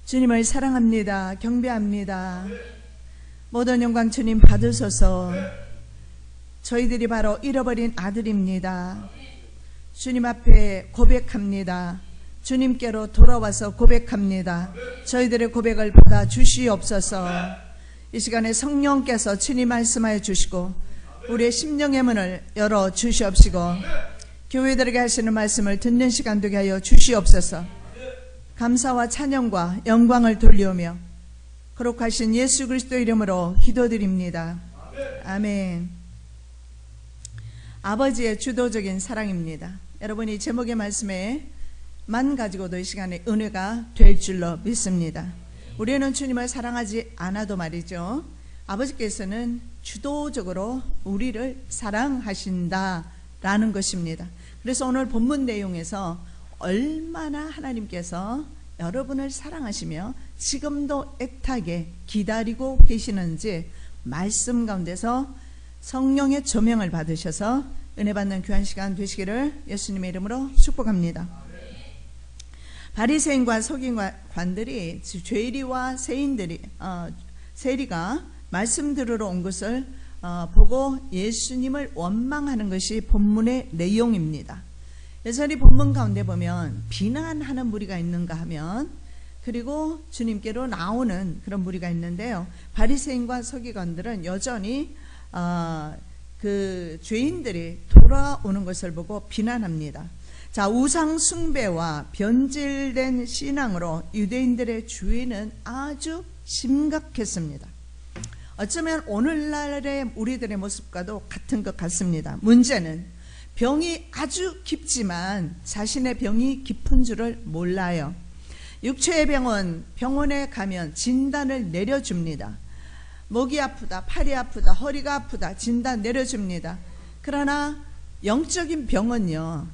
주님을 사랑합니다. 경배합니다. 모든 영광 주님 받으소서. 저희들이 바로 잃어버린 아들입니다. 주님 앞에 고백합니다. 주님께로 돌아와서 고백합니다. 저희들의 고백을 받아 주시옵소서. 이 시간에 성령께서 친히 말씀하여 주시고 우리의 심령의 문을 열어 주시옵시고 교회들에게 하시는 말씀을 듣는 시간 되게 하여 주시옵소서. 감사와 찬양과 영광을 돌리오며 거룩하신 예수 그리스도 이름으로 기도드립니다. 아멘. 아버지의 주도적인 사랑입니다. 여러분이 제목의 말씀에만 가지고도 이 시간에 은혜가 될 줄로 믿습니다. 우리는 주님을 사랑하지 않아도 말이죠, 아버지께서는 주도적으로 우리를 사랑하신다라는 것입니다. 그래서 오늘 본문 내용에서 얼마나 하나님께서 여러분을 사랑하시며 지금도 애타게 기다리고 계시는지 말씀 가운데서 성령의 조명을 받으셔서 은혜 받는 귀한 시간 되시기를 예수님의 이름으로 축복합니다. 바리새인과 서기관들이 죄리와 세리가 말씀 들으러 온 것을 보고 예수님을 원망하는 것이 본문의 내용입니다. 여전히 본문 가운데 보면 비난하는 무리가 있는가 하면 그리고 주님께로 나오는 그런 무리가 있는데요, 바리새인과 서기관들은 여전히 그 죄인들이 돌아오는 것을 보고 비난합니다. 자, 우상 숭배와 변질된 신앙으로 유대인들의 주의는 아주 심각했습니다. 어쩌면 오늘날의 우리들의 모습과도 같은 것 같습니다. 문제는 병이 아주 깊지만 자신의 병이 깊은 줄을 몰라요. 육체의 병은 병원에 가면 진단을 내려줍니다. 목이 아프다, 팔이 아프다, 허리가 아프다 진단 내려줍니다. 그러나 영적인 병은요,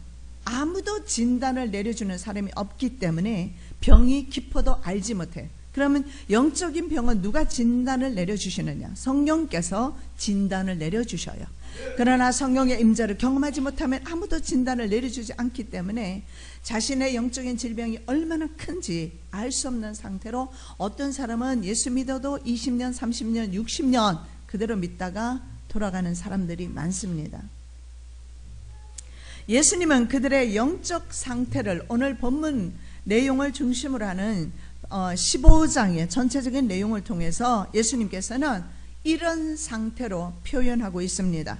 아무도 진단을 내려주는 사람이 없기 때문에 병이 깊어도 알지 못해. 그러면 영적인 병은 누가 진단을 내려주시느냐? 성령께서 진단을 내려주셔요. 그러나 성령의 임재를 경험하지 못하면 아무도 진단을 내려주지 않기 때문에 자신의 영적인 질병이 얼마나 큰지 알 수 없는 상태로 어떤 사람은 예수 믿어도 20년, 30년, 60년 그대로 믿다가 돌아가는 사람들이 많습니다. 예수님은 그들의 영적 상태를 오늘 본문 내용을 중심으로 하는 15장의 전체적인 내용을 통해서 예수님께서는 이런 상태로 표현하고 있습니다.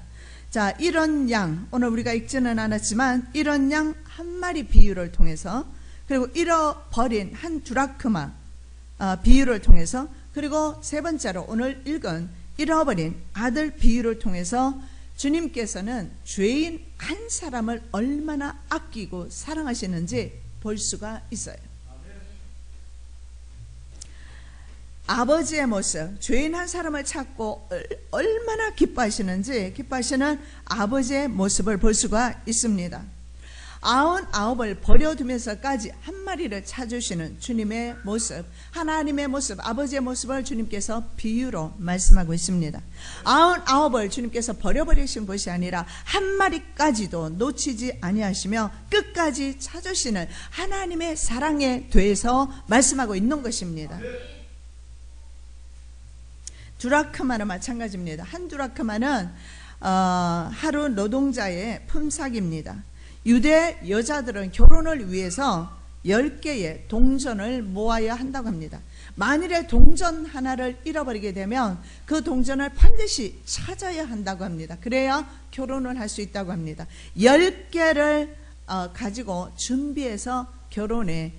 자, 이런 양, 오늘 우리가 읽지는 않았지만 이런 양 한 마리 비유를 통해서, 그리고 잃어버린 한 두라크마 비유를 통해서, 그리고 세 번째로 오늘 읽은 잃어버린 아들 비유를 통해서 주님께서는 죄인 한 사람을 얼마나 아끼고 사랑하시는지 볼 수가 있어요. 아버지의 모습, 죄인 한 사람을 찾고 얼마나 기뻐하시는 아버지의 모습을 볼 수가 있습니다. 99을 버려두면서까지 한 마리를 찾으시는 주님의 모습, 하나님의 모습, 아버지의 모습을 주님께서 비유로 말씀하고 있습니다. 99을 주님께서 버려버리신 것이 아니라 한 마리까지도 놓치지 아니하시며 끝까지 찾으시는 하나님의 사랑에 대해서 말씀하고 있는 것입니다. 두라크마는 마찬가지입니다. 한 두라크마는 하루 노동자의 품삯입니다. 유대 여자들은 결혼을 위해서 10개의 동전을 모아야 한다고 합니다. 만일에 동전 하나를 잃어버리게 되면 그 동전을 반드시 찾아야 한다고 합니다. 그래야 결혼을 할 수 있다고 합니다. 10개를 가지고 준비해서 결혼에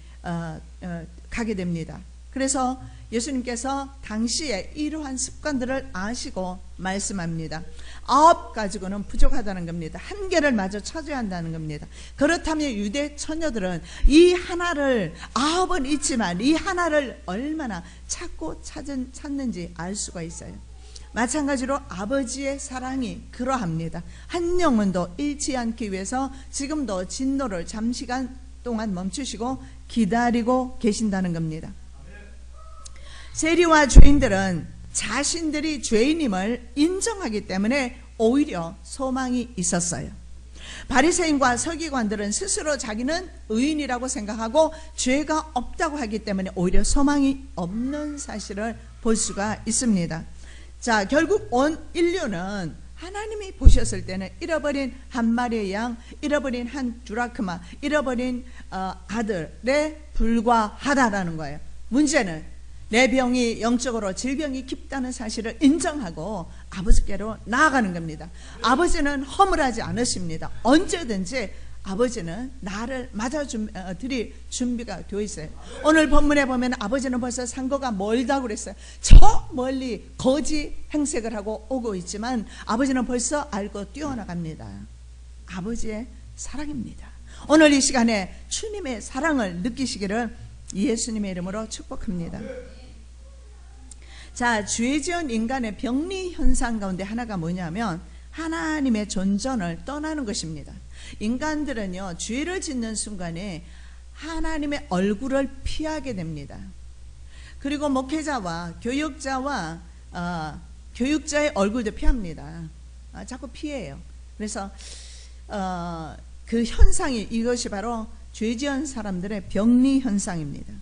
가게 됩니다. 그래서 예수님께서 당시에 이러한 습관들을 아시고 말씀합니다. 9 가지고는 부족하다는 겁니다. 1개를 마저 찾아야 한다는 겁니다. 그렇다면 유대 처녀들은 이 하나를 9은 있지만 이 하나를 얼마나 찾는지 알 수가 있어요. 마찬가지로 아버지의 사랑이 그러합니다. 한 영혼도 잃지 않기 위해서 지금도 진노를 잠시간 동안 멈추시고 기다리고 계신다는 겁니다. 세리와 죄인들은 자신들이 죄인임을 인정하기 때문에 오히려 소망이 있었어요. 바리새인과 서기관들은 스스로 자기는 의인이라고 생각하고 죄가 없다고 하기 때문에 오히려 소망이 없는 사실을 볼 수가 있습니다. 자, 결국 온 인류는 하나님이 보셨을 때는 잃어버린 한 마리의 양, 잃어버린 한 드라크마, 잃어버린 아들에 불과하다라는 거예요. 문제는 내 병이 영적으로 질병이 깊다는 사실을 인정하고 아버지께로 나아가는 겁니다. 아버지는 허물하지 않으십니다. 언제든지 아버지는 나를 맞아드릴 준비가 되어 있어요. 오늘 본문에 보면 아버지는 벌써 상고가 멀다고 그랬어요. 저 멀리 거지 행색을 하고 오고 있지만 아버지는 벌써 알고 뛰어나갑니다. 아버지의 사랑입니다. 오늘 이 시간에 주님의 사랑을 느끼시기를 예수님의 이름으로 축복합니다. 자, 죄 지은 인간의 병리 현상 가운데 하나가 뭐냐면 하나님의 존전을 떠나는 것입니다. 인간들은요, 죄를 짓는 순간에 하나님의 얼굴을 피하게 됩니다. 그리고 목회자와 교육자와 교육자의 얼굴도 피합니다. 자꾸 피해요. 그래서 그 현상이, 이것이 바로 죄 지은 사람들의 병리 현상입니다.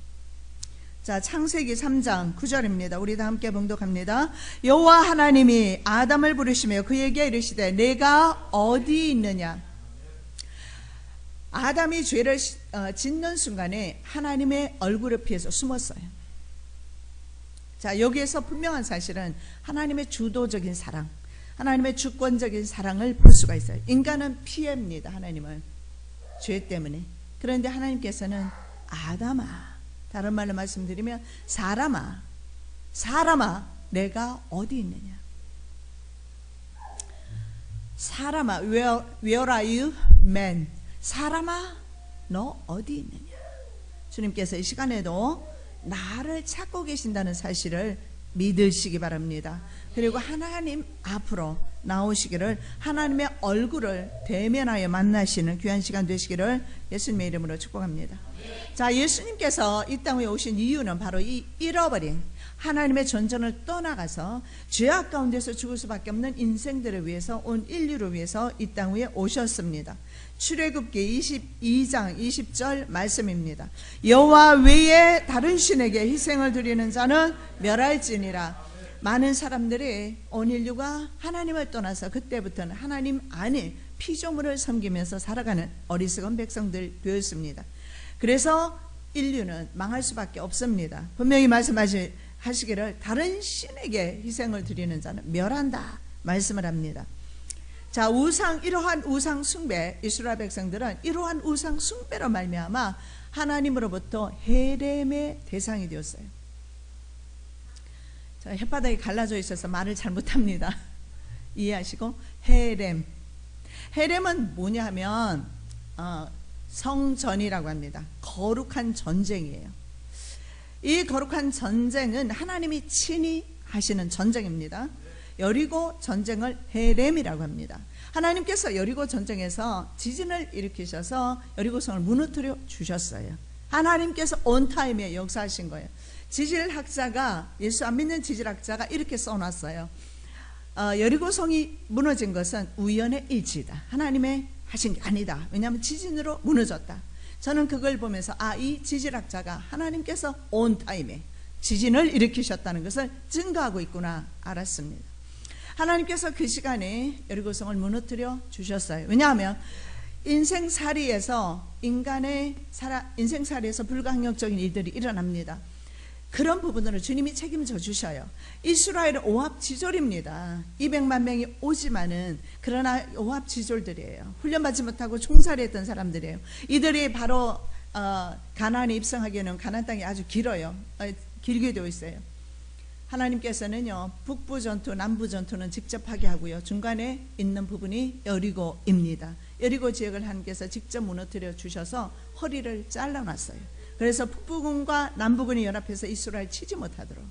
자, 창세기 3장 9절입니다. 우리 다 함께 봉독합니다. 여호와 하나님이 아담을 부르시며 그에게 이르시되 내가 어디 있느냐. 아담이 죄를 짓는 순간에 하나님의 얼굴을 피해서 숨었어요. 자, 여기에서 분명한 사실은 하나님의 주도적인 사랑, 하나님의 주권적인 사랑을 볼 수가 있어요. 인간은 피합니다. 하나님은 죄 때문에. 그런데 하나님께서는 아담아, 다른 말로 말씀드리면 사람아 내가 어디 있느냐. 사람아, where are you man? 사람아 너 어디 있느냐. 주님께서 이 시간에도 나를 찾고 계신다는 사실을 믿으시기 바랍니다. 그리고 하나님 앞으로 나오시기를, 하나님의 얼굴을 대면하여 만나시는 귀한 시간 되시기를 예수님의 이름으로 축복합니다. 자, 예수님께서 이 땅에 오신 이유는 바로 이 잃어버린 하나님의 존전을 떠나가서 죄악 가운데서 죽을 수밖에 없는 인생들을 위해서, 온 인류를 위해서 이 땅 위에 오셨습니다. 출애굽기 22장 20절 말씀입니다. 여호와 외에 다른 신에게 희생을 드리는 자는 멸할지니라. 많은 사람들이, 온 인류가 하나님을 떠나서 그때부터는 하나님 안에 피조물을 섬기면서 살아가는 어리석은 백성들 되었습니다. 그래서 인류는 망할 수밖에 없습니다. 분명히 말씀하시기를 다른 신에게 희생을 드리는 자는 멸한다 말씀을 합니다. 자, 이러한 우상 숭배, 이스라엘 백성들은 이러한 우상 숭배로 말미암아 하나님으로부터 헤렘의 대상이 되었어요. 자, 혓바닥이 갈라져 있어서 말을 잘못합니다. 이해하시고. 헤렘은 뭐냐 하면 성전이라고 합니다. 거룩한 전쟁이에요. 이 거룩한 전쟁은 하나님이 친히 하시는 전쟁입니다. 여리고 전쟁을 헤렘이라고 합니다. 하나님께서 여리고 전쟁에서 지진을 일으키셔서 여리고성을 무너뜨려 주셨어요. 하나님께서 온타임에 역사하신 거예요. 지질학자가, 예수 안 믿는 지질학자가 이렇게 써놨어요. 여리고성이 무너진 것은 우연의 일치다. 하나님의 하신 게 아니다. 왜냐하면 지진으로 무너졌다. 저는 그걸 보면서 이 지질학자가 하나님께서 온타임에 지진을 일으키셨다는 것을 증거하고 있구나 알았습니다. 하나님께서 그 시간에 여리고성을 무너뜨려 주셨어요. 왜냐하면 인생살이에서 불가항력적인 일들이 일어납니다. 그런 부분으로 주님이 책임져 주셔요. 이스라엘은 오합지졸입니다. 200만 명이 오지만은, 그러나 오합지졸들이에요. 훈련받지 못하고 총살이했던 사람들이에요. 이들이 바로 가나안에 입성하기에는 가나안 땅이 아주 길어요. 길게 되어 있어요. 하나님께서는요, 북부 전투, 남부 전투는 직접 하게 하고요, 중간에 있는 부분이 여리고입니다. 여리고 지역을 하나님께서 직접 무너뜨려 주셔서 허리를 잘라놨어요. 그래서 북부군과 남부군이 연합해서 이스라엘 치지 못하도록.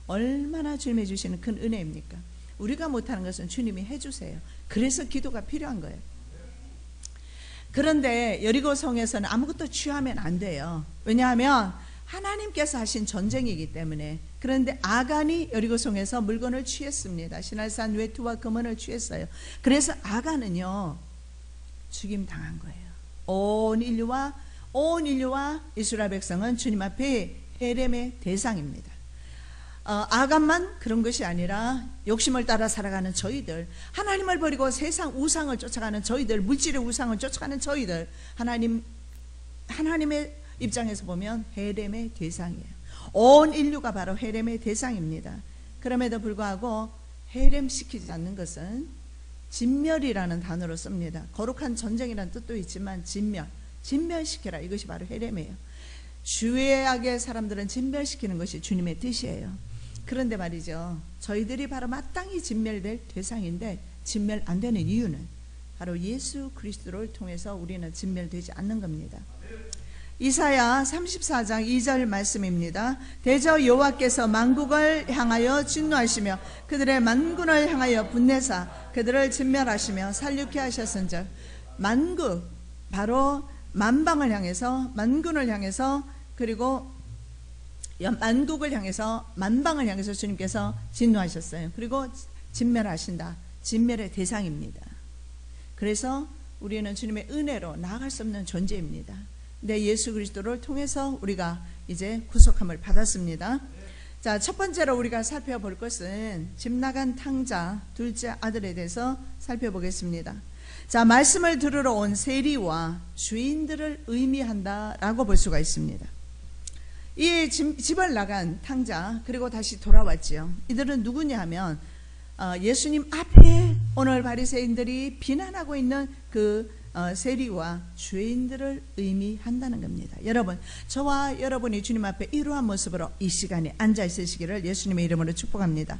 얼마나 주님이 주시는 큰 은혜입니까? 우리가 못하는 것은 주님이 해주세요. 그래서 기도가 필요한 거예요. 그런데 여리고성에서는 아무것도 취하면 안 돼요. 왜냐하면 하나님께서 하신 전쟁이기 때문에. 그런데 아간이 여리고성에서 물건을 취했습니다. 시날산 외투와 금은을 취했어요. 그래서 아간은요, 죽임 당한 거예요. 온 인류와 이스라엘 백성은 주님 앞에 헤렘의 대상입니다. 아간만 그런 것이 아니라 욕심을 따라 살아가는 저희들, 하나님을 버리고 세상 우상을 쫓아가는 저희들, 물질의 우상을 쫓아가는 저희들, 하나님의 입장에서 보면 헤렘의 대상이에요. 온 인류가 바로 헤렘의 대상입니다. 그럼에도 불구하고 헤렘시키지 않는 것은 진멸이라는 단어로 씁니다. 거룩한 전쟁이라는 뜻도 있지만 진멸시켜라, 이것이 바로 헤렘이에요. 주의하게 사람들은 진멸시키는 것이 주님의 뜻이에요. 그런데 말이죠, 저희들이 바로 마땅히 진멸될 대상인데 진멸 안 되는 이유는 바로 예수 그리스도를 통해서 우리는 진멸되지 않는 겁니다. 이사야 34장 2절 말씀입니다. 대저 여호와께서 만국을 향하여 진노하시며 그들의 만군을 향하여 분내사 그들을 진멸하시며 살육케 하셨은즉, 만국, 바로 만방을 향해서, 만군을 향해서, 그리고 만국을 향해서, 만방을 향해서 주님께서 진노하셨어요. 그리고 진멸하신다. 진멸의 대상입니다. 그래서 우리는 주님의 은혜로 나아갈 수 없는 존재입니다. 근데 예수 그리스도를 통해서 우리가 이제 구속함을 받았습니다. 자, 첫 번째로 우리가 살펴볼 것은 집 나간 탕자 둘째 아들에 대해서 살펴보겠습니다. 자, 말씀을 들으러 온 세리와 주인들을 의미한다라고 볼 수가 있습니다. 이 집을 나간 탕자, 그리고 다시 돌아왔지요. 이들은 누구냐 하면 예수님 앞에 오늘 바리새인들이 비난하고 있는 그 세리와 죄인들을 의미한다는 겁니다. 여러분, 저와 여러분이 주님 앞에 이러한 모습으로 이 시간에 앉아 있으시기를 예수님의 이름으로 축복합니다.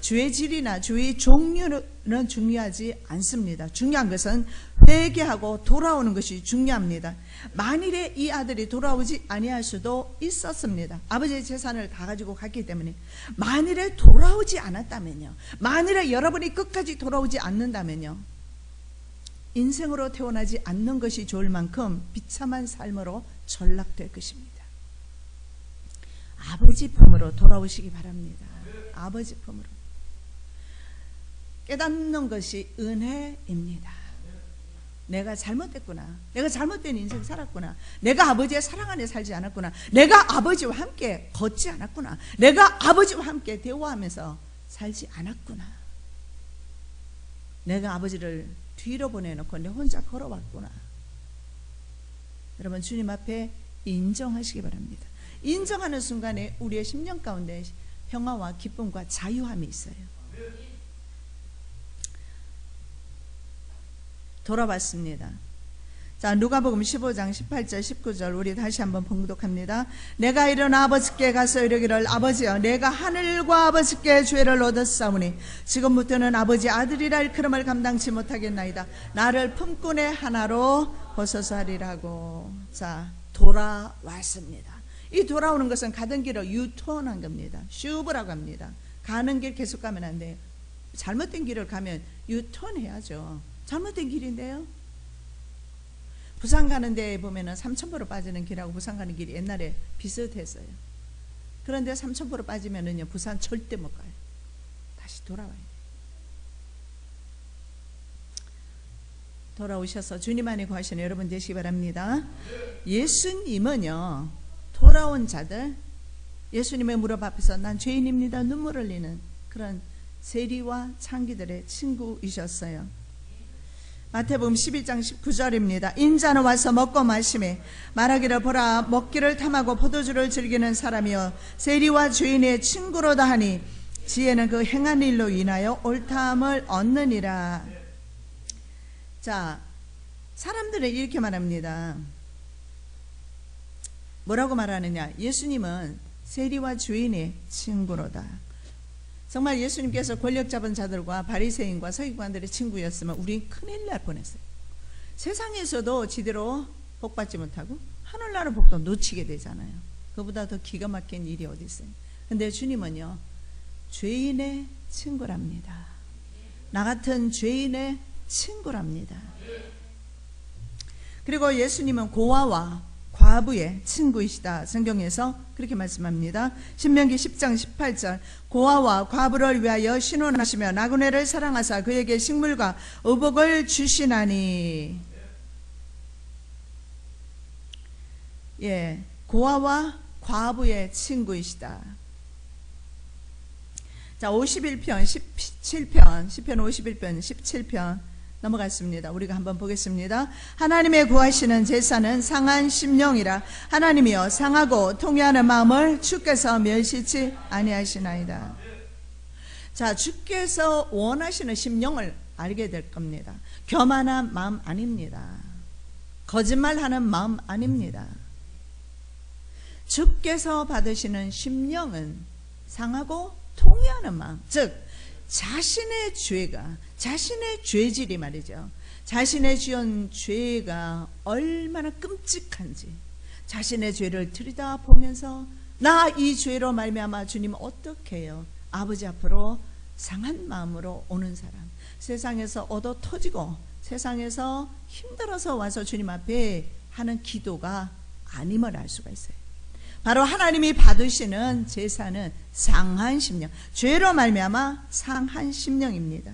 죄의 질이나 죄의 종류는 중요하지 않습니다. 중요한 것은 회개하고 돌아오는 것이 중요합니다. 만일에 이 아들이 돌아오지 아니할 수도 있었습니다. 아버지의 재산을 다 가지고 갔기 때문에. 만일에 돌아오지 않았다면요, 만일에 여러분이 끝까지 돌아오지 않는다면요, 인생으로 태어나지 않는 것이 좋을 만큼 비참한 삶으로 전락될 것입니다. 아버지 품으로 돌아오시기 바랍니다. 아버지 품으로. 깨닫는 것이 은혜입니다. 내가 잘못됐구나, 내가 잘못된 인생 살았구나, 내가 아버지의 사랑 안에 살지 않았구나, 내가 아버지와 함께 걷지 않았구나, 내가 아버지와 함께 대화하면서 살지 않았구나, 내가 아버지를 뒤로 보내놓고 내 혼자 걸어왔구나. 여러분, 주님 앞에 인정하시기 바랍니다. 인정하는 순간에 우리의 심령 가운데 평화와 기쁨과 자유함이 있어요. 돌아왔습니다. 자, 누가복음 15장 18절 19절 우리 다시 한번 봉독합니다. 내가 일어나 아버지께 가서 이르기를, 아버지여, 내가 하늘과 아버지께 죄를 얻었사오니 지금부터는 아버지 아들이라 일컬음을 감당치 못하겠나이다. 나를 품꾼의 하나로 벗어서 하리라고. 자, 돌아왔습니다. 이 돌아오는 것은 가던 길을 유턴한 겁니다. 슈브라고 합니다. 가는 길 계속 가면 안 돼요. 잘못된 길을 가면 유턴해야죠. 잘못된 길인데요. 부산 가는 데에 보면은 삼천포로 빠지는 길하고 부산 가는 길이 옛날에 비슷했어요. 그런데 삼천포로 빠지면은요, 부산 절대 못 가요. 다시 돌아와야 돼요. 돌아오셔서 주님 안에 거하시는 여러분 되시기 바랍니다. 예수님은요, 돌아온 자들, 예수님의 무릎 앞에서 난 죄인입니다 눈물 흘리는 그런 세리와 창기들의 친구이셨어요. 마태복음 12장 19절입니다. 인자는 와서 먹고 마시매 말하기를, 보라, 먹기를 탐하고 포도주를 즐기는 사람이여 세리와 죄인의 친구로다 하니 지혜는 그 행한 일로 인하여 옳다함을 얻느니라. 자, 사람들은 이렇게 말합니다. 뭐라고 말하느냐? 예수님은 세리와 죄인의 친구로다. 정말 예수님께서 권력 잡은 자들과 바리새인과 서기관들의 친구였으면 우린 큰일 날 뻔했어요. 세상에서도 지대로 복받지 못하고 하늘나라 복도 놓치게 되잖아요. 그보다 더 기가 막힌 일이 어디 있어요. 근데 주님은요, 죄인의 친구랍니다. 나 같은 죄인의 친구랍니다. 그리고 예수님은 고아와 과부의 친구이시다. 성경에서 그렇게 말씀합니다. 신명기 10장 18절 고아와 과부를 위하여 신원하시며 나그네를 사랑하사 그에게 식물과 의복을 주시나니. 고아와 과부의 친구이시다. 자, 51편, 17편, 시편 51편, 17편 넘어갔습니다. 우리가 한번 보겠습니다. 하나님의 구하시는 제사는 상한 심령이라. 하나님이여 상하고 통회하는 마음을 주께서 멸시치 아니하시나이다. 자, 주께서 원하시는 심령을 알게 될 겁니다. 교만한 마음 아닙니다. 거짓말하는 마음 아닙니다. 주께서 받으시는 심령은 상하고 통회하는 마음, 즉 자신의 죄가, 자신의 죄질이 말이죠, 자신의 지은 죄가 얼마나 끔찍한지 자신의 죄를 들여다보면서 나 이 죄로 말미암아 주님 어떻게 해요? 아버지 앞으로 상한 마음으로 오는 사람, 세상에서 얻어 터지고 세상에서 힘들어서 와서 주님 앞에 하는 기도가 아님을 알 수가 있어요. 바로 하나님이 받으시는 제사는 상한 심령, 죄로 말미암아 상한 심령입니다.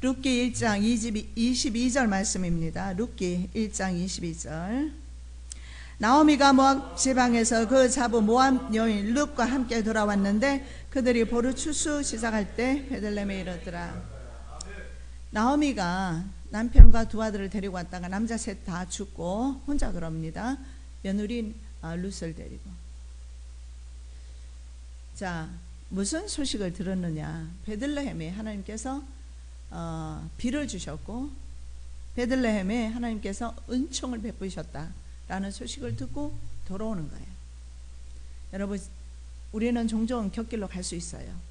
룻기 1장 22절 말씀입니다. 룻기 1장 22절. 나오미가 모압 지방에서 그 자부 모압 여인 룻과 함께 돌아왔는데 그들이 보루 추수 시작할 때 베들레헴에 이르더라. 나오미가 남편과 두 아들을 데리고 왔다가 남자 셋 다 죽고 혼자 돌아옵니다. 며느리 룻을 데리고. 자, 무슨 소식을 들었느냐? 베들레헴에 하나님께서 비를 주셨고 베들레헴에 하나님께서 은총을 베푸셨다라는 소식을 듣고 돌아오는 거예요. 여러분, 우리는 종종 곁길로 갈 수 있어요.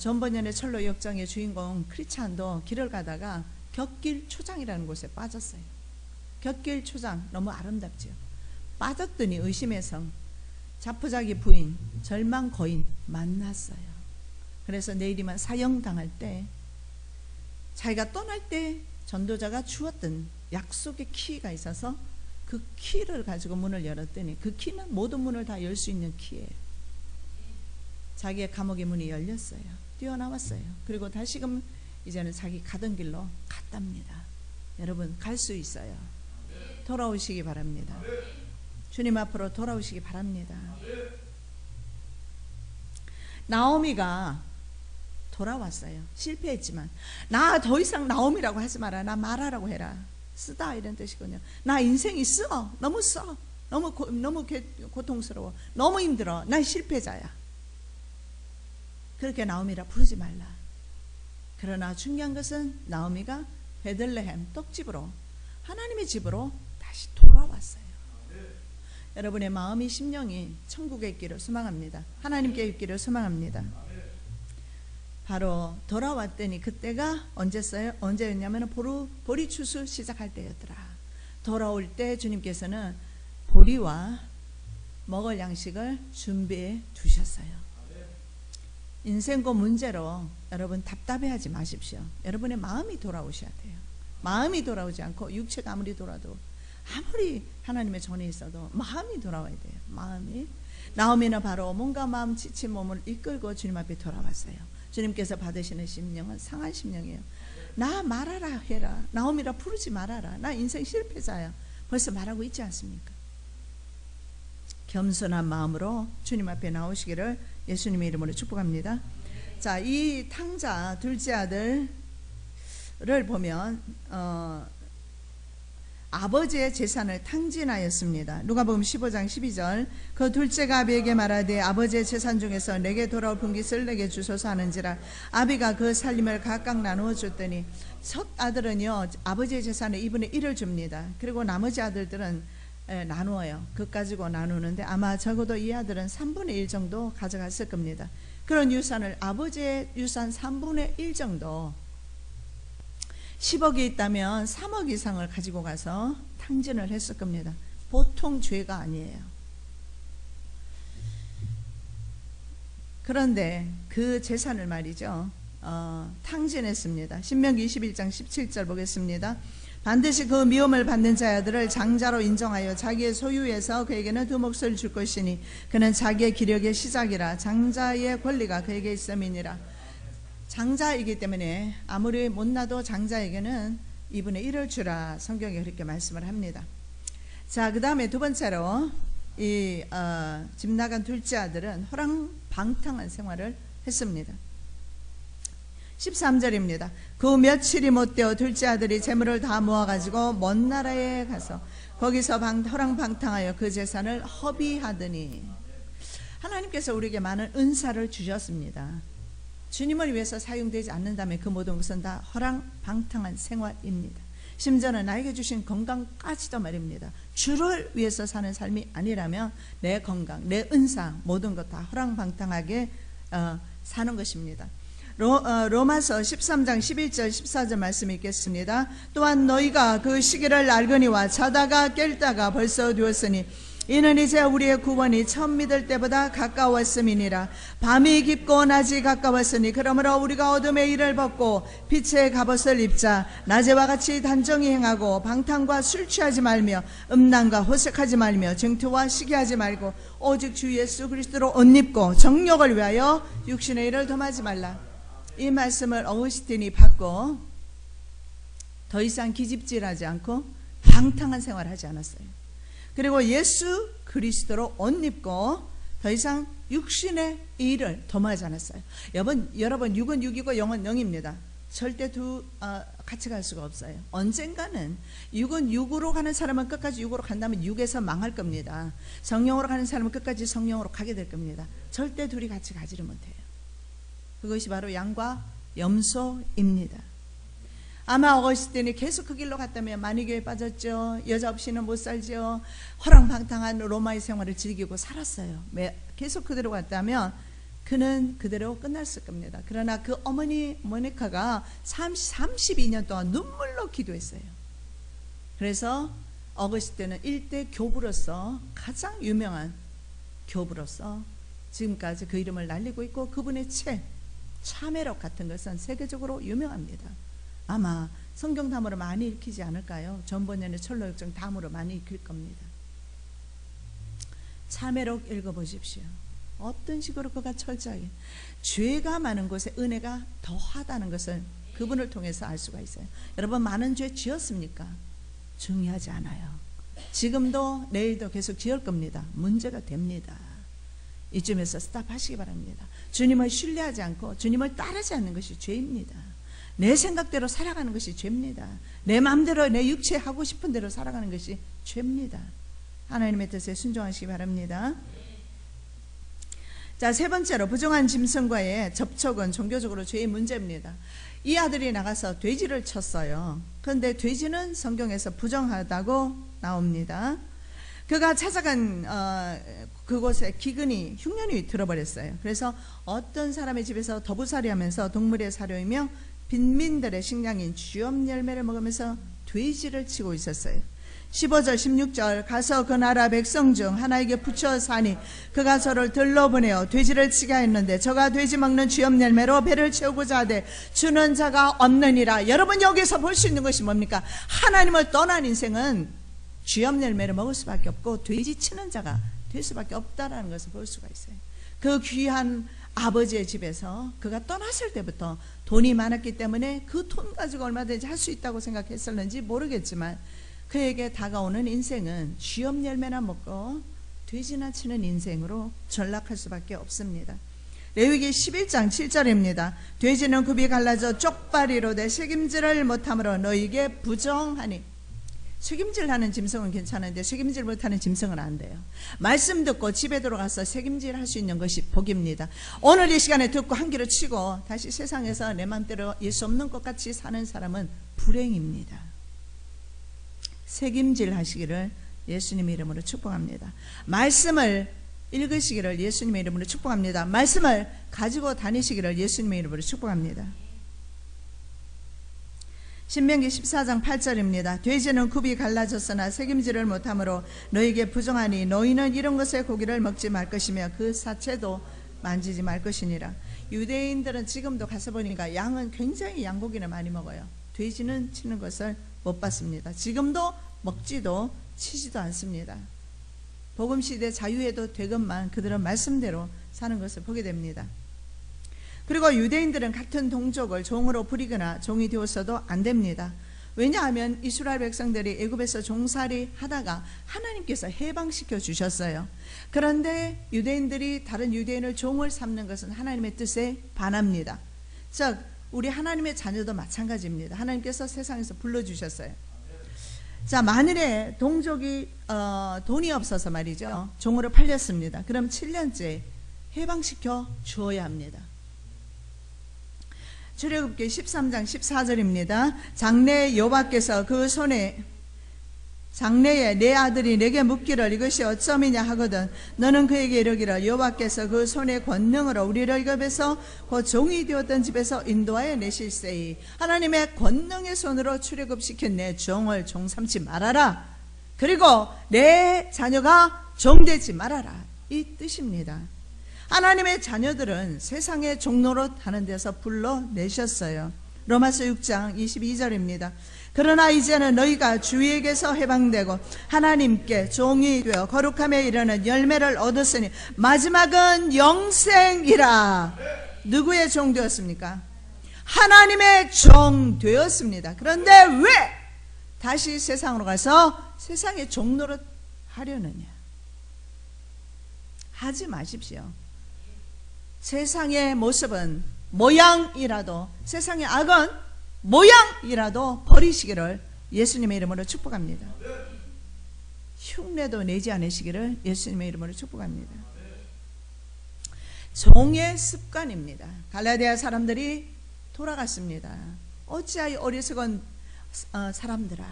전번년의 철로 역정의 주인공 크리스찬도 길을 가다가 곁길 초장이라는 곳에 빠졌어요. 곁길 초장 너무 아름답죠. 빠졌더니 의심의 성, 자포자기 부인, 절망 거인 만났어요. 그래서 내일이면 사형당할 때, 자기가 떠날 때 전도자가 주었던 약속의 키가 있어서 그 키를 가지고 문을 열었더니 그 키는 모든 문을 다 열 수 있는 키예요. 자기의 감옥의 문이 열렸어요. 뛰어나왔어요. 그리고 다시금 이제는 자기 가던 길로 갔답니다. 여러분, 갈 수 있어요. 돌아오시기 바랍니다. 주님 앞으로 돌아오시기 바랍니다. 나오미가 돌아왔어요. 실패했지만 나 더 이상 나오미라고 하지 마라. 나 말하라고 해라. 쓰다 이런 뜻이거든요. 나 인생이 써. 너무 써. 너무 고통스러워. 너무 힘들어. 난 실패자야. 그렇게 나오미라 부르지 말라. 그러나 중요한 것은 나오미가 베들레헴 떡집으로, 하나님의 집으로 다시 돌아왔어요. 여러분의 마음이, 심령이 천국에 있기를 소망합니다. 하나님께 있기를 소망합니다. 바로 돌아왔더니 그때가 언제였냐면 보리 추수 시작할 때였더라. 돌아올 때 주님께서는 보리와 먹을 양식을 준비해 두셨어요. 인생과 문제로 여러분 답답해하지 마십시오. 여러분의 마음이 돌아오셔야 돼요. 마음이 돌아오지 않고 육체가 아무리 돌아도, 아무리 하나님의 전에 있어도 마음이 돌아와야 돼요. 마음이. 나오미는 바로 몸과 마음 지친 몸을 이끌고 주님 앞에 돌아왔어요. 주님께서 받으시는 심령은 상한 심령이에요. 나 말하라 해라. 나오미라 부르지 말아라. 나 인생 실패자야. 벌써 말하고 있지 않습니까? 겸손한 마음으로 주님 앞에 나오시기를 예수님의 이름으로 축복합니다. 자, 이 탕자 둘째 아들을 보면 아버지의 재산을 탕진하였습니다. 누가복음 15장 12절. 그 둘째가 아비에게 말하되 아버지의 재산 중에서 내게 돌아올 분깃을 내게 주소서 하는지라. 아비가 그 살림을 각각 나누어 줬더니 첫 아들은요 아버지의 재산의 2분의 1을 줍니다. 그리고 나머지 아들들은 나누어요. 그것 가지고 나누는데 아마 적어도 이 아들은 3분의 1 정도 가져갔을 겁니다. 그런 유산을, 아버지의 유산 3분의 1 정도, 10억이 있다면 3억 이상을 가지고 가서 탕진을 했을 겁니다. 보통 죄가 아니에요. 그런데 그 재산을 말이죠 탕진했습니다. 신명기 21장 17절 보겠습니다. 반드시 그 미움을 받는 자들을 장자로 인정하여 자기의 소유에서 그에게는 두 몫을 줄 것이니 그는 자기의 기력의 시작이라. 장자의 권리가 그에게 있음이니라. 장자이기 때문에 아무리 못나도 장자에게는 2분의 1을 주라. 성경에 그렇게 말씀을 합니다. 자, 그 다음에 두 번째로 집 나간 둘째 아들은 허랑방탕한 생활을 했습니다. 13절입니다. 그 며칠이 못되어 둘째 아들이 재물을 다 모아가지고 먼 나라에 가서 거기서 허랑방탕하여 그 재산을 허비하더니. 하나님께서 우리에게 많은 은사를 주셨습니다. 주님을 위해서 사용되지 않는다면 그 모든 것은 다 허랑방탕한 생활입니다. 심지어는 나에게 주신 건강까지도 말입니다. 주를 위해서 사는 삶이 아니라면 내 건강, 내 은사 모든 것 다 허랑방탕하게 사는 것입니다. 로마서 13장 11절 14절 말씀 읽겠습니다. 또한 너희가 그 시기를 알거니와 자다가 깰다가 벌써 되었으니 이는 이제 우리의 구원이 처음 믿을 때보다 가까웠음이니라. 밤이 깊고 낮이 가까웠으니 그러므로 우리가 어둠의 일을 벗고 빛의 갑옷을 입자. 낮에와 같이 단정히 행하고 방탕과 술 취하지 말며 음란과 호색하지 말며 증투와 시기하지 말고 오직 주 예수 그리스도로 옷 입고 정욕을 위하여 육신의 일을 dom하지 말라. 이 말씀을 어거스틴이 받고 더 이상 기집질하지 않고 방탕한 생활을 하지 않았어요. 그리고 예수 그리스도로 옷 입고 더 이상 육신의 일을 dom하지 않았어요. 여러분 육은 육이고 영은 영입니다. 절대 같이 갈 수가 없어요. 언젠가는 육은 육으로 가는 사람은 끝까지 육으로 간다면 육에서 망할 겁니다. 성령으로 가는 사람은 끝까지 성령으로 가게 될 겁니다. 절대 둘이 같이 가지를 못해요. 그것이 바로 양과 염소입니다. 아마 어거스틴이 계속 그 길로 갔다면 만이교에 빠졌죠. 여자 없이는 못 살죠. 허랑방탕한 로마의 생활을 즐기고 살았어요. 계속 그대로 갔다면 그는 그대로 끝났을 겁니다. 그러나 그 어머니 모니카가 32년 동안 눈물로 기도했어요. 그래서 어거스틴은 일대 교부로서 가장 유명한 교부로서 지금까지 그 이름을 날리고 있고 그분의 책 참회록 같은 것은 세계적으로 유명합니다. 아마 성경 다음으로 많이 읽히지 않을까요? 전번연의 철로역정 다음으로 많이 읽힐 겁니다. 참회록 읽어보십시오. 어떤 식으로 그가 철저하게 죄가 많은 곳에 은혜가 더하다는 것을 그분을 통해서 알 수가 있어요. 여러분 많은 죄 지었습니까? 중요하지 않아요. 지금도 내일도 계속 지을 겁니다. 문제가 됩니다. 이쯤에서 스탑하시기 바랍니다. 주님을 신뢰하지 않고 주님을 따르지 않는 것이 죄입니다. 내 생각대로 살아가는 것이 죄입니다. 내 마음대로 내 육체 하고 싶은 대로 살아가는 것이 죄입니다. 하나님의 뜻에 순종하시기 바랍니다. 자, 세 번째로 부정한 짐승과의 접촉은 종교적으로 죄의 문제입니다. 이 아들이 나가서 돼지를 쳤어요. 그런데 돼지는 성경에서 부정하다고 나옵니다. 그가 찾아간 그곳에 기근이 흉년이 들어버렸어요. 그래서 어떤 사람의 집에서 더부살이하면서 동물의 사료이며 빈민들의 식량인 쥐엄 열매를 먹으면서 돼지를 치고 있었어요. 15절 16절 가서 그 나라 백성 중 하나에게 붙여 사니 그가 저를 들러보내어 돼지를 치게 했는데 저가 돼지 먹는 쥐엄 열매로 배를 채우고자 하되 주는 자가 없느니라. 여러분 여기서 볼 수 있는 것이 뭡니까? 하나님을 떠난 인생은 쥐엄 열매를 먹을 수밖에 없고 돼지 치는 자가 될 수밖에 없다라는 것을 볼 수가 있어요. 그 귀한 아버지의 집에서 그가 떠났을 때부터 돈이 많았기 때문에 그 돈 가지고 얼마든지 할 수 있다고 생각했었는지 모르겠지만 그에게 다가오는 인생은 쥐엄 열매나 먹고 돼지나 치는 인생으로 전락할 수밖에 없습니다. 레위기 11장 7절입니다. 돼지는 굽이 갈라져 쪽발이로 돼 책임질을 못함으로 너희에게 부정하니. 책임질하는 짐승은 괜찮은데 책임질 못하는 짐승은 안 돼요. 말씀 듣고 집에 들어가서 책임질 할 수 있는 것이 복입니다. 오늘 이 시간에 듣고 한 귀로 치고 다시 세상에서 내 마음대로 예수 없는 것 같이 사는 사람은 불행입니다. 책임질 하시기를 예수님의 이름으로 축복합니다. 말씀을 읽으시기를 예수님의 이름으로 축복합니다. 말씀을 가지고 다니시기를 예수님의 이름으로 축복합니다. 신명기 14장 8절입니다. 돼지는 굽이 갈라졌으나 책임질을 못하므로 너희에게 부정하니 너희는 이런 것의 고기를 먹지 말 것이며 그 사체도 만지지 말 것이니라. 유대인들은 지금도 가서 보니까 양은 굉장히 양고기를 많이 먹어요. 돼지는 치는 것을 못 봤습니다. 지금도 먹지도 치지도 않습니다. 복음시대 자유에도 되건만 그들은 말씀대로 사는 것을 보게 됩니다. 그리고 유대인들은 같은 동족을 종으로 부리거나 종이 되었어도 안 됩니다. 왜냐하면 이스라엘 백성들이 애굽에서 종살이 하다가 하나님께서 해방시켜 주셨어요. 그런데 유대인들이 다른 유대인을 종을 삼는 것은 하나님의 뜻에 반합니다. 즉 우리 하나님의 자녀도 마찬가지입니다. 하나님께서 세상에서 불러주셨어요. 자, 만일에 동족이 돈이 없어서 말이죠, 종으로 팔렸습니다. 그럼 7년째 해방시켜 주어야 합니다. 출애굽기 13장 14절입니다. 장래 여호와께서 그 손에 장래에 내 아들이 내게 묻기를 이것이 어쩌미냐 하거든 너는 그에게 이르기를 여호와께서 그 손의 권능으로 우리를 애굽에서 곧 종이 되었던 집에서 인도하여 내실세이. 하나님의 권능의 손으로 출애굽시킨 내 종을 종 삼지 말아라. 그리고 내 자녀가 종되지 말아라. 이 뜻입니다. 하나님의 자녀들은 세상의 종노릇 하는 데서 불러내셨어요. 로마서 6장 22절입니다. 그러나 이제는 너희가 주에게서 해방되고 하나님께 종이 되어 거룩함에 이르는 열매를 얻었으니 마지막은 영생이라. 누구의 종 되었습니까? 하나님의 종 되었습니다. 그런데 왜 다시 세상으로 가서 세상의 종노릇 하려느냐? 하지 마십시오. 세상의 모습은 모양이라도, 세상의 악은 모양이라도 버리시기를 예수님의 이름으로 축복합니다. 흉내도 내지 않으시기를 예수님의 이름으로 축복합니다. 종의 습관입니다. 갈라디아 사람들이 돌아갔습니다. 어찌하여 어리석은 사람들아,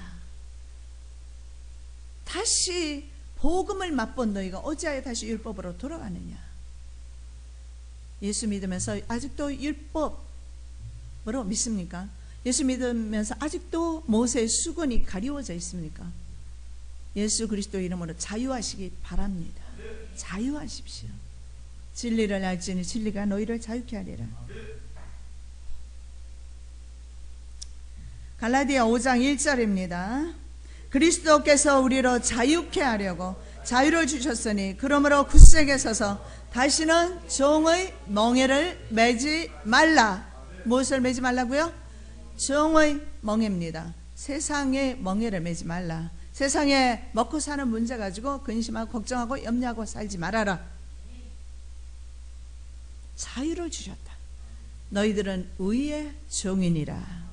다시 복음을 맛본 너희가 어찌하여 다시 율법으로 돌아가느냐. 예수 믿으면서 아직도 율법으로 믿습니까? 예수 믿으면서 아직도 모세의 수건이 가리워져 있습니까? 예수 그리스도 이름으로 자유하시기 바랍니다. 자유하십시오. 진리를 알지니 진리가 너희를 자유케 하리라. 갈라디아 5장 1절입니다. 그리스도께서 우리로 자유케 하려고 자유를 주셨으니 그러므로 굳세게 서서 다시는 종의 멍에를 매지 말라. 무엇을 매지 말라고요? 종의 멍에입니다. 세상의 멍에를 매지 말라. 세상에 먹고 사는 문제 가지고 근심하고 걱정하고 염려하고 살지 말아라. 자유를 주셨다. 너희들은 의의 종이니라.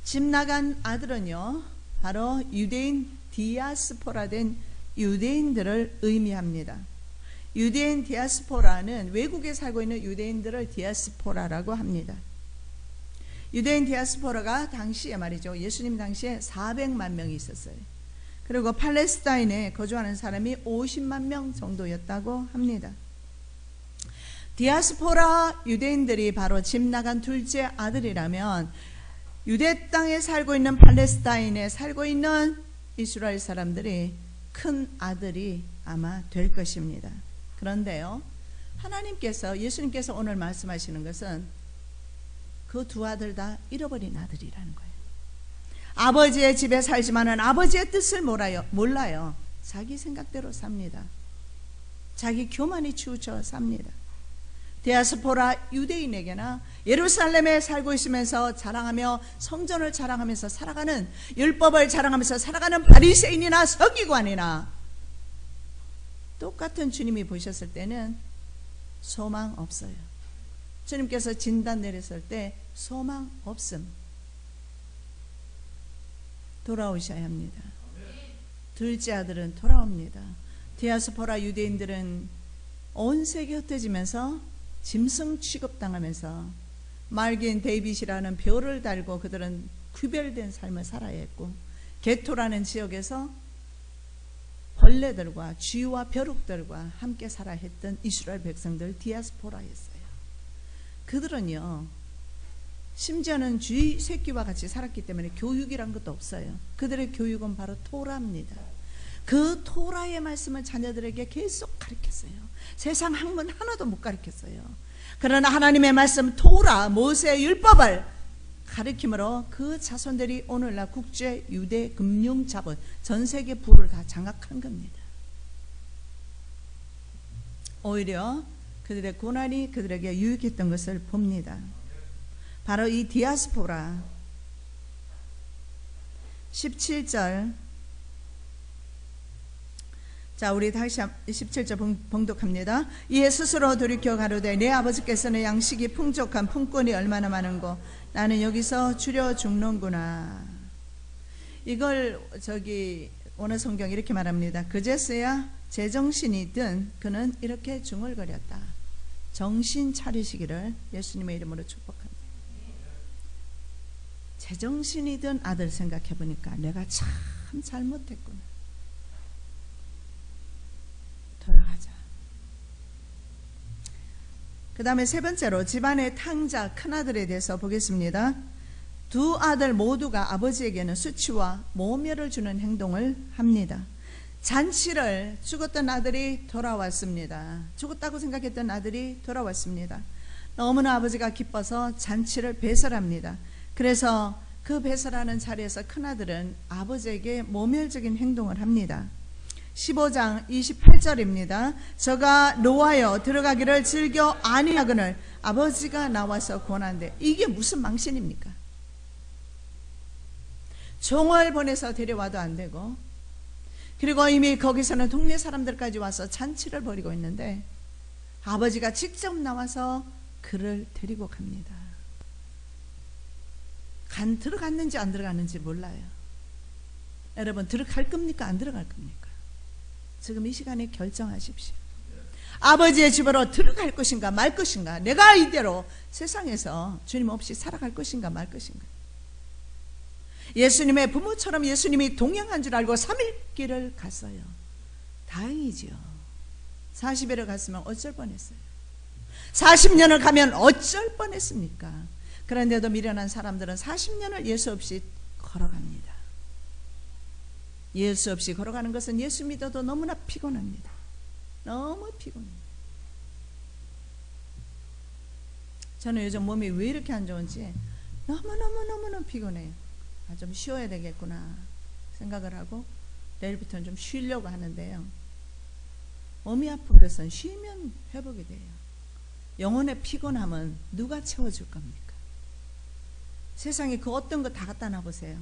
집 나간 아들은요, 바로 유대인 디아스포라 된 유대인들을 의미합니다. 유대인 디아스포라는 외국에 살고 있는 유대인들을 디아스포라라고 합니다. 유대인 디아스포라가 당시에 말이죠, 예수님 당시에 400만 명이 있었어요. 그리고 팔레스타인에 거주하는 사람이 50만 명 정도였다고 합니다. 디아스포라 유대인들이 바로 집 나간 둘째 아들이라면 유대 땅에 살고 있는 팔레스타인에 살고 있는 이스라엘 사람들이 큰 아들이 아마 될 것입니다. 그런데요, 하나님께서, 예수님께서 오늘 말씀하시는 것은 그 두 아들 다 잃어버린 아들이라는 거예요. 아버지의 집에 살지만은 아버지의 뜻을 몰라요. 자기 생각대로 삽니다. 자기 교만이 치우쳐 삽니다. 디아스포라 유대인에게나 예루살렘에 살고 있으면서 자랑하며 성전을 자랑하면서 살아가는, 율법을 자랑하면서 살아가는 바리새인이나 서기관이나 똑같은 주님이 보셨을 때는 소망 없어요. 주님께서 진단 내렸을 때 소망 없음. 돌아오셔야 합니다. 둘째 아들은 돌아옵니다. 디아스포라 유대인들은 온 세계 흩어지면서 짐승 취급당하면서 말긴 데이빗이라는 벼를 달고 그들은 구별된 삶을 살아야 했고, 게토라는 지역에서 벌레들과 쥐와 벼룩들과 함께 살아야 했던 이스라엘 백성들 디아스포라였어요. 그들은요, 심지어는 쥐 새끼와 같이 살았기 때문에 교육이란 것도 없어요. 그들의 교육은 바로 토라입니다. 그 토라의 말씀을 자녀들에게 계속 가르쳤어요. 세상 학문 하나도 못 가르쳤어요. 그러나 하나님의 말씀 토라, 모세의 율법을 가르침으로 그 자손들이 오늘날 국제 유대 금융 자본, 전 세계 부를 다 장악한 겁니다. 오히려 그들의 고난이 그들에게 유익했던 것을 봅니다. 바로 이 디아스포라 17절. 자, 우리 다시 17절 봉독합니다. 이에 스스로 돌이켜 가로되 내 아버지께서는 양식이 풍족한 품꾼이 얼마나 많은고 나는 여기서 줄여 죽는구나. 이걸 오늘 성경 이렇게 말합니다. 그제서야 제정신이 든 그는 이렇게 중얼거렸다. 정신 차리시기를 예수님의 이름으로 축복합니다. 제정신이 든 아들 생각해 보니까 내가 참 잘못했구나. 돌아가자. 그 다음에 세 번째로 집안의 탕자 큰아들에 대해서 보겠습니다. 두 아들 모두가 아버지에게는 수치와 모멸을 주는 행동을 합니다. 잔치를 죽었던 아들이 돌아왔습니다. 죽었다고 생각했던 아들이 돌아왔습니다. 너무나 아버지가 기뻐서 잔치를 배설합니다. 그래서 그 배설하는 자리에서 큰아들은 아버지에게 모멸적인 행동을 합니다. 15장 28절입니다. 저가 노하여 들어가기를 즐겨 아니하거늘 아버지가 나와서 권한대. 이게 무슨 망신입니까? 종을 보내서 데려와도 안 되고, 그리고 이미 거기서는 동네 사람들까지 와서 잔치를 벌이고 있는데 아버지가 직접 나와서 그를 데리고 갑니다. 들어갔는지 안 들어갔는지 몰라요. 여러분, 들어갈 겁니까? 안 들어갈 겁니까? 지금 이 시간에 결정하십시오. 아버지의 집으로 들어갈 것인가 말 것인가, 내가 이대로 세상에서 주님 없이 살아갈 것인가 말 것인가. 예수님의 부모처럼 예수님이 동행한 줄 알고 3일 길을 갔어요. 다행이지요. 40일을 갔으면 어쩔 뻔했어요. 40년을 가면 어쩔 뻔했습니까? 그런데도 미련한 사람들은 40년을 예수 없이 걸어갑니다. 예수 없이 걸어가는 것은 예수 믿어도 너무나 피곤합니다. 너무 피곤해요. 저는 요즘 몸이 왜 이렇게 안 좋은지 너무너무 피곤해요. 좀 쉬어야 되겠구나 생각을 하고 내일부터는 좀 쉬려고 하는데요. 몸이 아픈 것은 쉬면 회복이 돼요. 영혼의 피곤함은 누가 채워줄 겁니까? 세상에 그 어떤 거 다 갖다 놔보세요.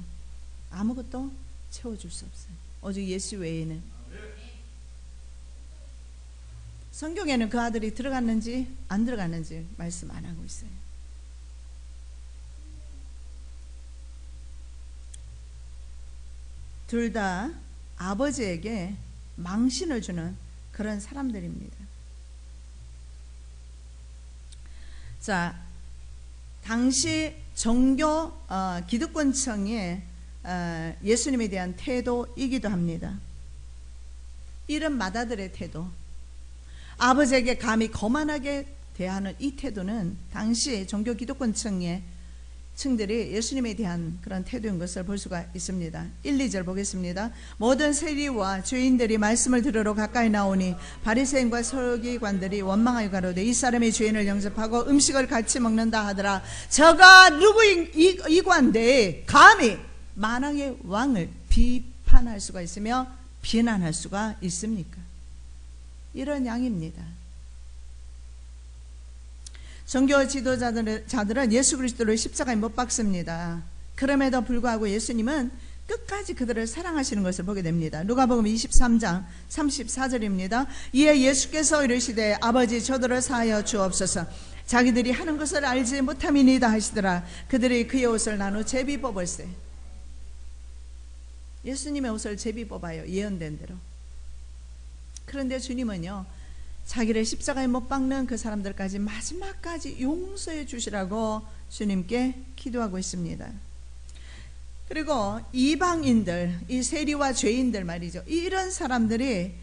아무것도 채워줄 수 없어요. 오직 예수 외에는. 성경에는 그 아들이 들어갔는지 안 들어갔는지 말씀 안 하고 있어요. 둘 다 아버지에게 망신을 주는 그런 사람들입니다. 자, 당시 종교 기득권층의 예수님에 대한 태도이기도 합니다. 이런 맏아들의 태도, 아버지에게 감히 거만하게 대하는 이 태도는 당시 종교 기득권층의 층들이 예수님에 대한 그런 태도인 것을 볼 수가 있습니다. 1, 2절 보겠습니다. 모든 세리와 죄인들이 말씀을 들으러 가까이 나오니 바리새인과 서기관들이 원망하여 가로되 이 사람이 죄인을 영접하고 음식을 같이 먹는다 하더라. 저가 누구이관데 감히 만왕의 왕을 비판할 수가 있으며 비난할 수가 있습니까? 이런 양입니다. 종교 지도자들은 예수 그리스도를 십자가에 못 박습니다. 그럼에도 불구하고 예수님은 끝까지 그들을 사랑하시는 것을 보게 됩니다. 누가복음 23장 34절입니다. 이에 예수께서 이르시되 아버지 저들을 사하여 주옵소서. 자기들이 하는 것을 알지 못함이니이다 하시더라. 그들이 그의 옷을 나누어 제비 뽑을세. 예수님의 옷을 제비 뽑아요. 예언된 대로. 그런데 주님은요, 자기를 십자가에 못 박는 그 사람들까지 마지막까지 용서해 주시라고 주님께 기도하고 있습니다. 그리고 이방인들, 이 세리와 죄인들 말이죠. 이런 사람들이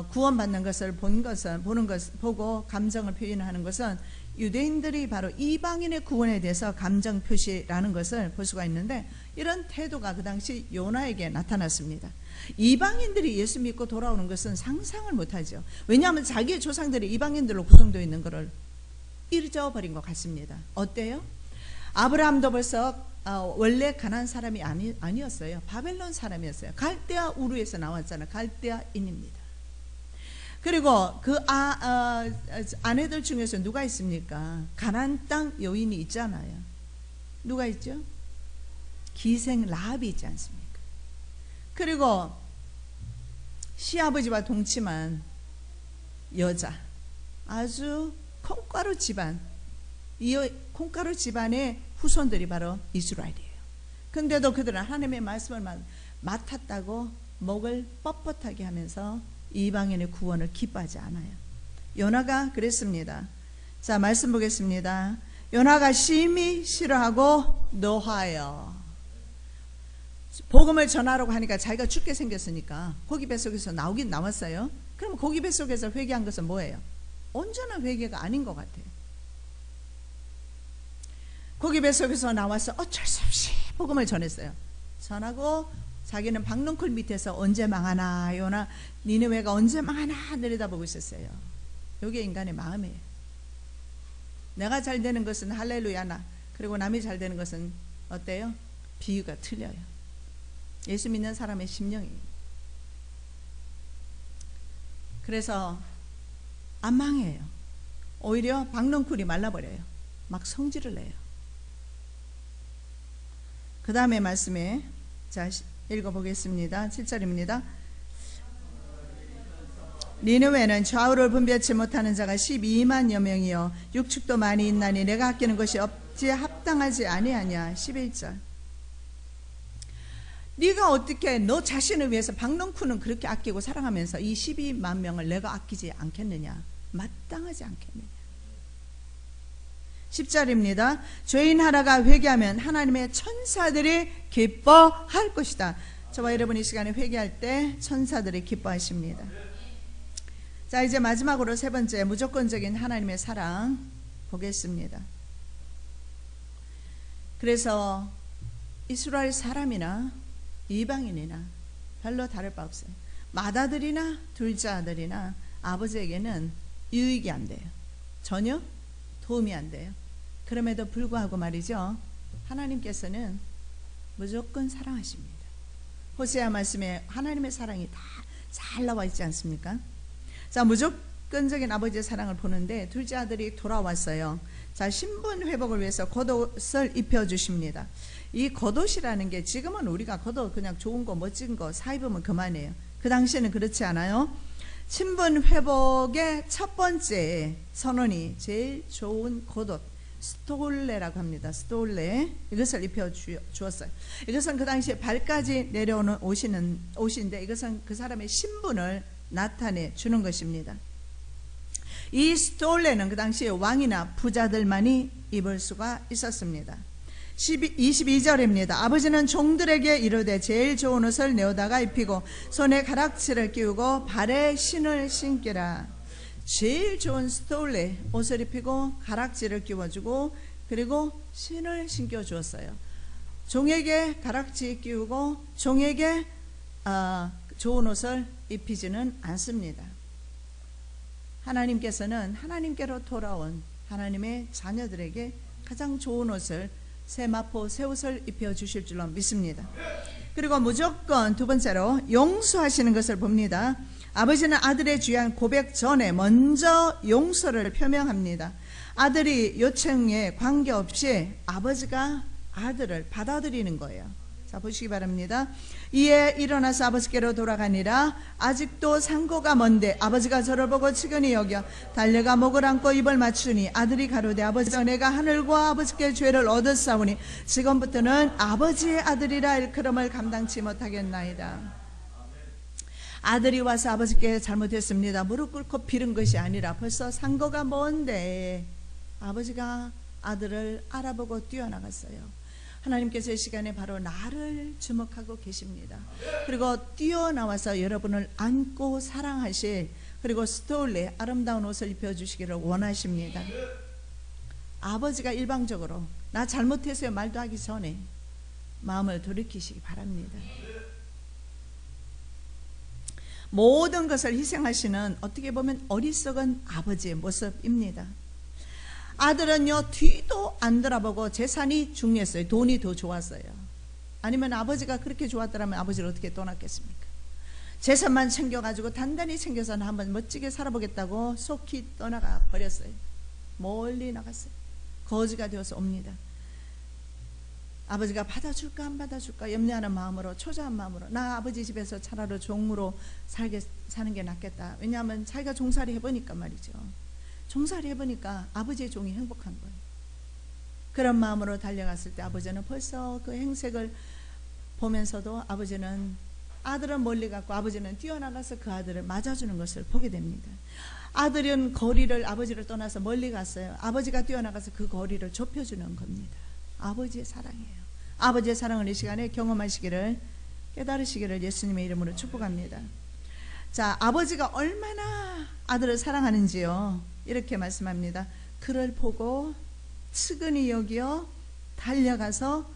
구원받는 것을 보고 감정을 표현하는 것은 유대인들이 바로 이방인의 구원에 대해서 감정 표시라는 것을 볼 수가 있는데, 이런 태도가 그 당시 요나에게 나타났습니다. 이방인들이 예수 믿고 돌아오는 것은 상상을 못하죠. 왜냐하면 자기의 조상들이 이방인들로 구성되어 있는 것을 잊어버린 것 같습니다. 어때요? 아브라함도 벌써 원래 가나안 사람이 아니었어요. 바벨론 사람이었어요. 갈대아 우르에서 나왔잖아요. 갈대아인입니다. 그리고 그 아내들 중에서 누가 있습니까? 가나안 땅 여인이 있잖아요. 누가 있죠? 기생 라합이 있지 않습니까? 그리고 시아버지와 동침한 여자, 아주 콩가루 집안, 이 콩가루 집안의 후손들이 바로 이스라엘이에요. 근데도 그들은 하나님의 말씀을 맡았다고 목을 뻣뻣하게 하면서 이방인의 구원을 기뻐하지 않아요. 요나가 그랬습니다. 자, 말씀 보겠습니다. 요나가 심히 싫어하고 노하여. 복음을 전하라고 하니까 자기가 죽게 생겼으니까 고기 뱃속에서 나오긴 나왔어요. 그럼 고기 뱃속에서 회개한 것은 뭐예요? 온전한 회개가 아닌 것 같아요. 고기 뱃속에서 나와서 어쩔 수 없이 복음을 전했어요. 전하고 자기는 박넝쿨 밑에서 언제 망하나, 요나 니느웨가 언제 망하나 내려다보고 있었어요. 이게 인간의 마음이에요. 내가 잘 되는 것은 할렐루야나, 그리고 남이 잘 되는 것은 어때요? 비유가 틀려요. 예수 믿는 사람의 심령이에요. 그래서 안 망해요. 오히려 박넝쿨이 말라버려요. 막 성질을 내요. 그 다음에 말씀에, 자, 읽어보겠습니다. 7절입니다. 니느웨는 좌우를 분별치 못하는 자가 12만여 명이요 육축도 많이 있나니 내가 아끼는 것이 없지 합당하지 아니하냐. 11절. 네가 어떻게 너 자신을 위해서 박넝쿨은 그렇게 아끼고 사랑하면서 이 12만 명을 내가 아끼지 않겠느냐. 마땅하지 않겠느냐. 10절입니다. 죄인 하나가 회개하면 하나님의 천사들이 기뻐할 것이다. 저와 여러분이 이 시간에 회개할 때 천사들이 기뻐하십니다. 자, 이제 마지막으로 세 번째, 무조건적인 하나님의 사랑 보겠습니다. 그래서 이스라엘 사람이나 이방인이나 별로 다를 바 없어요. 맏아들이나 둘째 아들이나 아버지에게는 유익이 안 돼요. 전혀 도움이 안 돼요. 그럼에도 불구하고 말이죠, 하나님께서는 무조건 사랑하십니다. 호세아 말씀에 하나님의 사랑이 다 잘 나와 있지 않습니까? 자, 무조건적인 아버지의 사랑을 보는데 둘째 아들이 돌아왔어요. 자, 신분 회복을 위해서 겉옷을 입혀주십니다. 이 겉옷이라는 게 지금은 우리가 겉옷 그냥 좋은 거 멋진 거 사 입으면 그만이에요. 그 당시에는 그렇지 않아요. 신분 회복의 첫 번째 선언이 제일 좋은 겉옷, 스톨레라고 합니다. 스톨레, 이것을 입혀 주었어요. 이것은 그 당시에 발까지 내려오는 옷인데 이것은 그 사람의 신분을 나타내 주는 것입니다. 이 스톨레는 그 당시에 왕이나 부자들만이 입을 수가 있었습니다. 22절입니다. 아버지는 종들에게 이르되 제일 좋은 옷을 내어다가 입히고 손에 가락지를 끼우고 발에 신을 신기라. 제일 좋은 스톨레 옷을 입히고 가락지를 끼워주고 그리고 신을 신겨 주었어요. 종에게 가락지 끼우고 종에게 좋은 옷을 입히지는 않습니다. 하나님께서는 하나님께로 돌아온 하나님의 자녀들에게 가장 좋은 옷을, 세마포 새 옷을 입혀주실 줄로 믿습니다. 그리고 무조건 두 번째로 용서하시는 것을 봅니다. 아버지는 아들의 귀한 고백 전에 먼저 용서를 표명합니다. 아들이 요청에 관계없이 아버지가 아들을 받아들이는 거예요. 자, 보시기 바랍니다. 이에 일어나서 아버지께로 돌아가니라. 아직도 상고가 먼데 아버지가 저를 보고 측은히 여겨 달려가 목을 안고 입을 맞추니 아들이 가로되 아버지여 내가 하늘과 아버지께 죄를 얻었사오니 지금부터는 아버지의 아들이라 일컬음을 감당치 못하겠나이다. 아들이 와서 아버지께 잘못했습니다 무릎 꿇고 빌은 것이 아니라 벌써 상고가 먼데 아버지가 아들을 알아보고 뛰어나갔어요. 하나님께서 이 시간에 바로 나를 주목하고 계십니다. 그리고 뛰어나와서 여러분을 안고 사랑하실, 그리고 스톨레 아름다운 옷을 입혀주시기를 원하십니다. 아버지가 일방적으로 나 잘못했어요 말도 하기 전에 마음을 돌이키시기 바랍니다. 모든 것을 희생하시는 어떻게 보면 어리석은 아버지의 모습입니다. 아들은요 뒤도 안 돌아보고 재산이 중요했어요. 돈이 더 좋았어요. 아니면 아버지가 그렇게 좋았더라면 아버지를 어떻게 떠났겠습니까? 재산만 챙겨가지고 단단히 챙겨서 한번 멋지게 살아보겠다고 속히 떠나가 버렸어요. 멀리 나갔어요. 거지가 되어서 옵니다. 아버지가 받아줄까 안 받아줄까 염려하는 마음으로, 초조한 마음으로 나 아버지 집에서 차라리 종으로 사는 게 낫겠다. 왜냐하면 자기가 종살이 해보니까 말이죠. 종살이 해보니까 아버지의 종이 행복한 거예요. 그런 마음으로 달려갔을 때 아버지는 벌써 그 행색을 보면서도 아들은 멀리 갔고 아버지는 뛰어나가서 그 아들을 맞아주는 것을 보게 됩니다. 아들은 아버지를 떠나서 멀리 갔어요. 아버지가 뛰어나가서 그 거리를 좁혀주는 겁니다. 아버지의 사랑이에요. 아버지의 사랑을 이 시간에 경험하시기를, 깨달으시기를 예수님의 이름으로 축복합니다. 자, 아버지가 얼마나 아들을 사랑하는지요, 이렇게 말씀합니다. 그를 보고 측은히 여기어 달려가서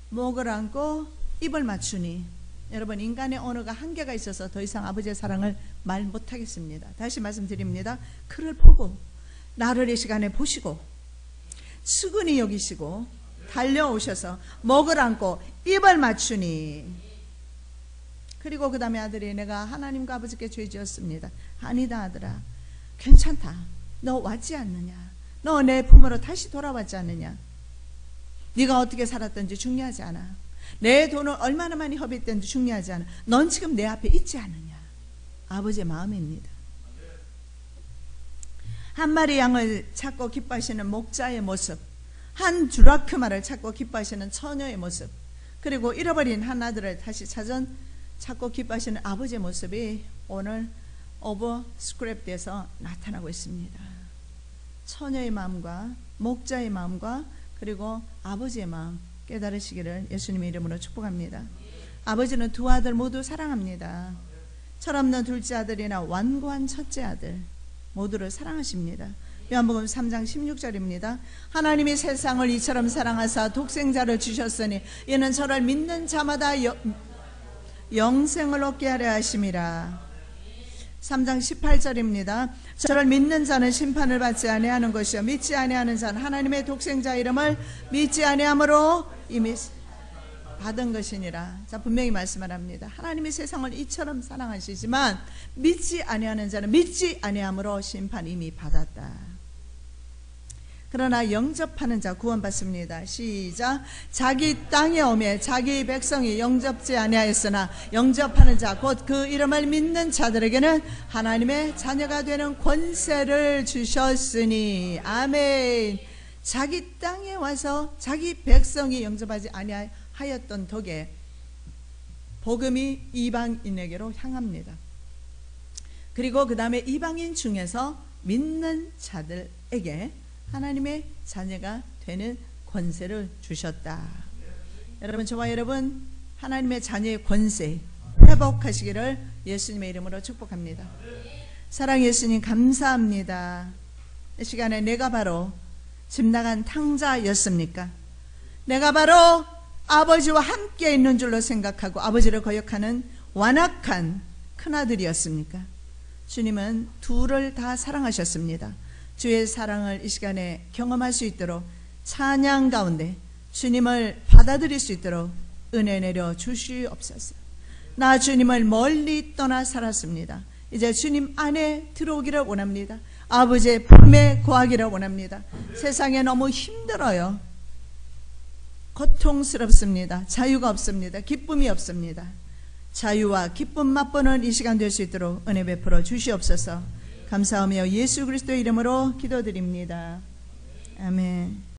목을 안고 입을 맞추니. 여러분, 인간의 언어가 한계가 있어서 더 이상 아버지의 사랑을 말 못하겠습니다. 다시 말씀드립니다. 그를 보고, 나를 이 시간에 보시고 측은히 여기시고 달려오셔서 목을 안고 입을 맞추니. 그리고 그 다음에 아들이, 내가 하나님과 아버지께 죄 지었습니다. 아니다 아들아, 괜찮다. 너 왔지 않느냐. 너 내 품으로 다시 돌아왔지 않느냐. 네가 어떻게 살았든지 중요하지 않아. 내 돈을 얼마나 많이 허비했든지 중요하지 않아. 넌 지금 내 앞에 있지 않느냐. 아버지의 마음입니다. 한 마리 양을 찾고 기뻐하시는 목자의 모습, 한 드라크마를 찾고 기뻐하시는 처녀의 모습, 그리고 잃어버린 한 아들을 다시 찾고 기뻐하시는 아버지의 모습이 오늘 오버 스크랩에서 나타나고 있습니다. 처녀의 마음과 목자의 마음과 그리고 아버지의 마음 깨달으시기를 예수님의 이름으로 축복합니다. 아버지는 두 아들 모두 사랑합니다. 철없는 둘째 아들이나 완고한 첫째 아들 모두를 사랑하십니다. 요한복음 3장 16절입니다. 하나님이 세상을 이처럼 사랑하사 독생자를 주셨으니 이는 저를 믿는 자마다 영생을 얻게 하려 하심이라. 3장 18절입니다. 저를 믿는 자는 심판을 받지 아니하는 것이요 믿지 아니하는 자는 하나님의 독생자 이름을 믿지 아니함으로 이미 받은 것이니라. 자, 분명히 말씀을 합니다. 하나님이 세상을 이처럼 사랑하시지만 믿지 아니하는 자는 믿지 아니함으로 심판 이미 받았다. 그러나 영접하는 자 구원받습니다. 시작. 자기 땅에 오매 자기 백성이 영접지 아니하였으나 영접하는 자 곧 그 이름을 믿는 자들에게는 하나님의 자녀가 되는 권세를 주셨으니. 아멘. 자기 땅에 와서 자기 백성이 영접하지 아니하였던 덕에 복음이 이방인에게로 향합니다. 그리고 그 다음에 이방인 중에서 믿는 자들에게 하나님의 자녀가 되는 권세를 주셨다. 여러분, 저와 여러분 하나님의 자녀의 권세 회복하시기를 예수님의 이름으로 축복합니다. 사랑 예수님 감사합니다. 이 시간에 내가 바로 집 나간 탕자였습니까? 내가 바로 아버지와 함께 있는 줄로 생각하고 아버지를 거역하는 완악한 큰아들이었습니까? 주님은 둘을 다 사랑하셨습니다. 주의 사랑을 이 시간에 경험할 수 있도록 찬양 가운데 주님을 받아들일 수 있도록 은혜 내려 주시옵소서. 나 주님을 멀리 떠나 살았습니다. 이제 주님 안에 들어오기를 원합니다. 아버지의 품에 거하기를 원합니다. 세상에 너무 힘들어요. 고통스럽습니다. 자유가 없습니다. 기쁨이 없습니다. 자유와 기쁨 맛보는 이 시간 될 수 있도록 은혜 베풀어 주시옵소서. 감사하며 예수 그리스도의 이름으로 기도드립니다. 아멘.